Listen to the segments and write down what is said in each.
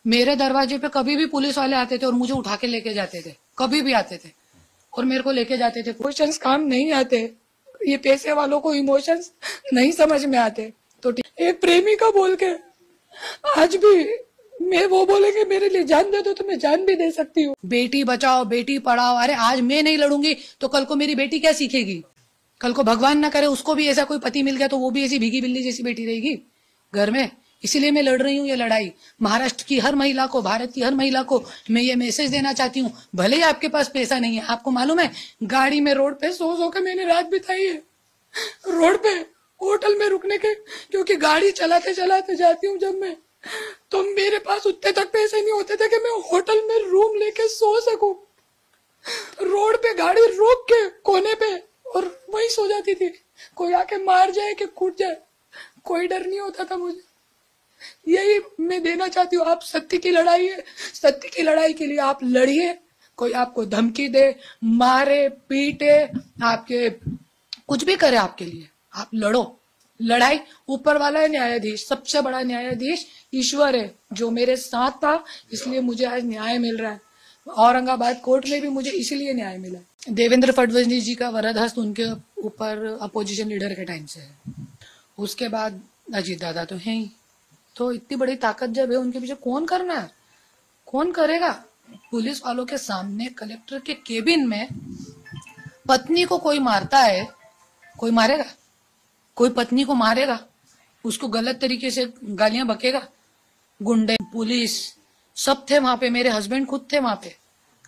मेरे दरवाजे पे कभी भी पुलिस वाले आते थे और मुझे उठा के लेके जाते थे, कभी भी आते थे और मेरे को लेके जाते थे। इमोशंस काम नहीं आते, ये पैसे वालों को इमोशंस नहीं समझ में आते। तो एक प्रेमिका बोल के आज भी मैं वो बोलेंगे मेरे लिए जान दे दो तो मैं जान भी दे सकती हूँ। बेटी बचाओ बेटी पढ़ाओ, अरे आज मैं नहीं लड़ूंगी तो कल को मेरी बेटी क्या सीखेगी? कल को भगवान ना करे उसको भी ऐसा कोई पति मिल गया तो वो भी ऐसी भीगी बिल्ली जैसी बेटी रहेगी घर में। इसीलिए मैं लड़ रही हूँ ये लड़ाई। महाराष्ट्र की हर महिला को, भारत की हर महिला को मैं ये मैसेज देना चाहती हूँ, भले ही आपके पास पैसा नहीं है, आपको मालूम है गाड़ी में रोड पे सो के मैंने रात बिताई है, रोड पे होटल में रुकने के, क्योंकि गाड़ी चलाते चलाते जाती हूँ जब मैं, तो मेरे पास उतने तक पैसे नहीं होते थे कि मैं होटल में रूम लेके सो सकूं। रोड पे गाड़ी रोक के कोने पे और वहीं सो जाती थी, कोई आके मार जाए कि कूट जाए, कोई डर नहीं होता था मुझे। यही मैं देना चाहती हूँ, आप सत्य की लड़ाई है, सत्य की लड़ाई के लिए आप लड़िए। कोई आपको धमकी दे, मारे पीटे, आपके कुछ भी करे आपके लिए, आप लड़ो। लड़ाई ऊपर वाला है न्यायाधीश, सबसे बड़ा न्यायाधीश ईश्वर है जो मेरे साथ था, इसलिए मुझे आज न्याय मिल रहा है। औरंगाबाद कोर्ट में भी मुझे इसीलिए न्याय मिला। देवेंद्र फडणवीस जी का वरद हस्त उनके ऊपर अपोजिशन लीडर के टाइम से है, उसके बाद अजीत दादा तो है ही। तो इतनी बड़ी ताकत जब है उनके पीछे कौन करना है, कौन करेगा? पुलिस वालों के सामने कलेक्टर के केबिन में पत्नी को कोई मारता है, कोई मारेगा? कोई पत्नी को मारेगा, उसको गलत तरीके से गालियां बकेगा? गुंडे पुलिस सब थे वहां पे, मेरे हस्बैंड खुद थे वहां पे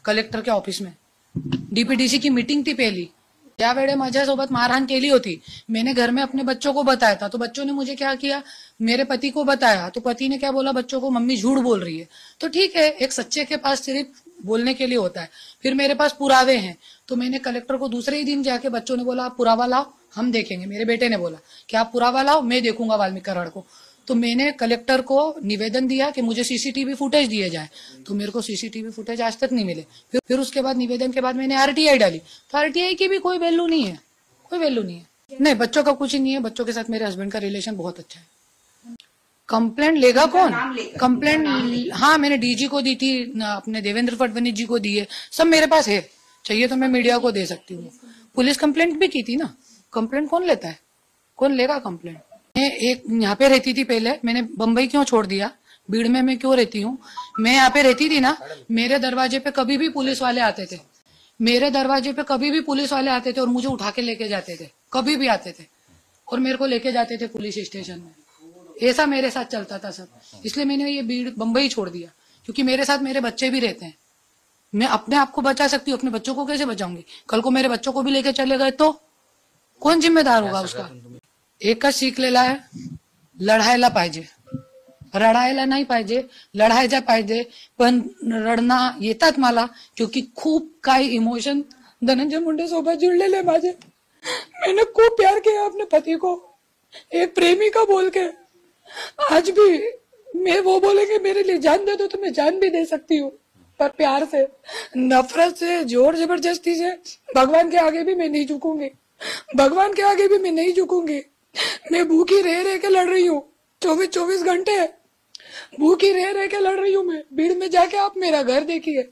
कलेक्टर के ऑफिस में। डीपीडीसी की मीटिंग थी पहली, त्या वेळे माझ्यासोबत मारहाण केली होती। मैंने घर में अपने बच्चों को बताया था, तो बच्चों ने मुझे क्या किया, मेरे पति को बताया, तो पति ने क्या बोला बच्चों को, मम्मी झूठ बोल रही है। तो ठीक है, एक सच्चे के पास सिर्फ बोलने के लिए होता है, फिर मेरे पास पुरावे हैं। तो मैंने कलेक्टर को दूसरे ही दिन जाके, बच्चों ने बोला आप पुरावा लाओ हम देखेंगे, मेरे बेटे ने बोला कि आप पुरावा लाओ मैं देखूंगा वाल्मीकि कराड़ को। तो मैंने कलेक्टर को निवेदन दिया कि मुझे सीसीटीवी फुटेज दिए जाए, तो मेरे को सीसीटीवी फुटेज आज तक नहीं मिले। फिर उसके बाद निवेदन के बाद मैंने आरटीआई डाली, तो आरटीआई की भी कोई वैल्यू नहीं है, कोई वैल्यू नहीं है। नहीं, बच्चों का कुछ ही नहीं है, बच्चों के साथ मेरे हस्बैंड का रिलेशन बहुत अच्छा है। कंप्लेंट लेगा कौन? कंप्लेंट हाँ मैंने डीजी को दी थी, अपने देवेंद्र फडणवीस जी को दी है, सब मेरे पास है, चाहिए तो मैं मीडिया को दे सकती हूँ। पुलिस कंप्लेंट भी की थी ना, कंप्लेंट कौन लेता है, कौन लेगा कंप्लेंट? मैं एक यहाँ पे रहती थी पहले, मैंने बम्बई क्यों छोड़ दिया, भीड़ में मैं क्यों रहती हूँ? मैं यहाँ पे रहती थी ना, मेरे दरवाजे पे कभी भी पुलिस वाले आते थे, मेरे दरवाजे पे कभी भी पुलिस वाले आते थे और मुझे उठा के लेके जाते थे, कभी भी आते थे और मेरे को लेके जाते थे पुलिस स्टेशन में। ऐसा मेरे साथ चलता था सब, इसलिए मैंने ये भीड़ बम्बई छोड़ दिया, क्योंकि मेरे साथ मेरे बच्चे भी रहते हैं। मैं अपने आप को बचा सकती हूँ, अपने बच्चों को कैसे बचाऊंगी? कल को मेरे बच्चों को भी लेके चले गए तो कोण जिम्मेदार होगा उसका? एकच शिकलेला आहे, लढायला पाहिजे, रडायला नाही पाहिजे, लढायला पाहिजे, पण रडणं येतात मला, क्योंकि खूप काही इमोशन धनंजय मुंडे सोबत जुळलेले माझे। मैंने खूब प्यार किया अपने पति को, एक प्रेमिका बोल के आज भी मैं वो बोलेंगे मेरे लिए जान दे दो तो मैं जान भी दे सकती हूँ, पर प्यार से, नफरत से, जोर जबरदस्ती से भगवान के आगे भी मैं नहीं झुकूंगी, भगवान के आगे भी मैं नहीं झुकूंगी। मैं भूखी रह के लड़ रही हूँ, 24 घंटे भूखी रह के लड़ रही हूँ मैं। भीड़ में जाके आप मेरा घर देखिए,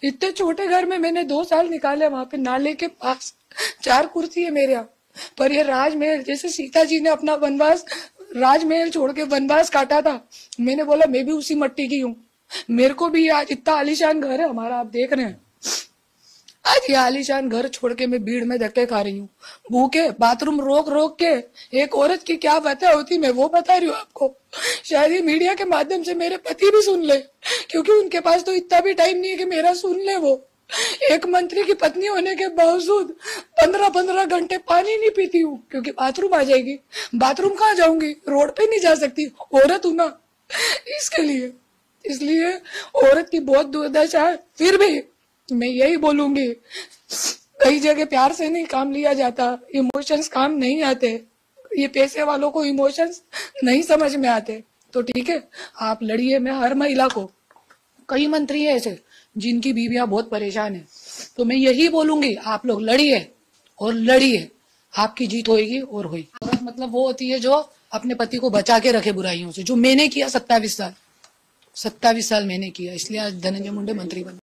इतने छोटे घर में मैंने 2 साल निकाले, वहां पे नाले के पास 4 कुर्सी है मेरे यहाँ, पर ये राजमहल, जैसे सीता जी ने अपना वनवास राजमहल छोड़ के वनवास काटा था, मैंने बोला मैं भी उसी मट्टी की हूँ, मेरे को भी आज इतना आलीशान घर है हमारा, आप देख रहे हैं। आज ये आलीशान घर छोड़ के मैं भीड़ में धक्के खा रही हूँ, भूखे, बाथरूम रोक के। एक औरत की क्या बातें होती मैं वो बता रही हूँ आपको, शायद ये मीडिया के माध्यम से मेरे पति भी सुन ले, क्योंकि उनके पास तो इतना भी टाइम नहीं है कि मेरा सुन ले। वो एक मंत्री की पत्नी होने के बावजूद 15-15 घंटे पानी नहीं पीती हूँ, क्योंकि बाथरूम आ जाएगी, बाथरूम कहाँ जाऊंगी, रोड पे नहीं जा सकती, औरत हूं ना, इसके लिए। इसलिए औरत की बहुत दुर्दशा है। फिर भी मैं यही बोलूंगी, कई जगह प्यार से नहीं काम लिया जाता, इमोशंस काम नहीं आते, ये पैसे वालों को इमोशंस नहीं समझ में आते। तो ठीक है, आप लड़िए। मैं हर महिला को, कई मंत्री है ऐसे जिनकी बीवियां बहुत परेशान है, तो मैं यही बोलूंगी आप लोग लड़िए और लड़िए, आपकी जीत होगी और हुई। मतलब वो होती है जो अपने पति को बचा के रखे बुराइयों से, जो मैंने किया 27 साल। 27 साल मैंने किया, इसलिए आज धनंजय मुंडे मंत्री बने।